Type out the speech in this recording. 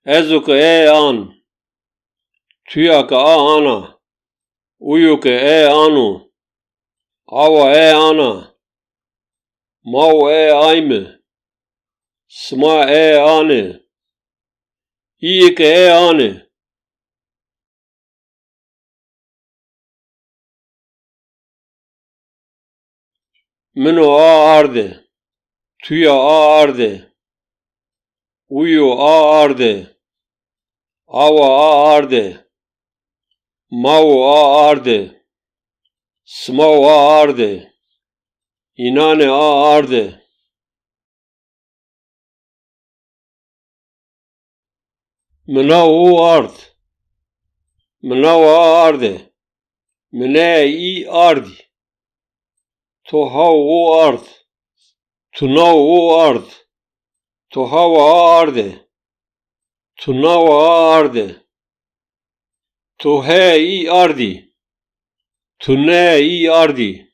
Ezuk e an, tyak a ana, uyuk e anu, awa e ana, mau e aime, sma e ane, ik e ane. Mino a arde, tya a arde, uyu a arde, awa a arde, mau a arde, smau a arde, inane a arde. Mënau u ardh, mënau a arde, mëne i ardi, to hau u ardh, to nau u ardh, to hau a arde, to nau a arde, to he i ardi, to ne i ardi.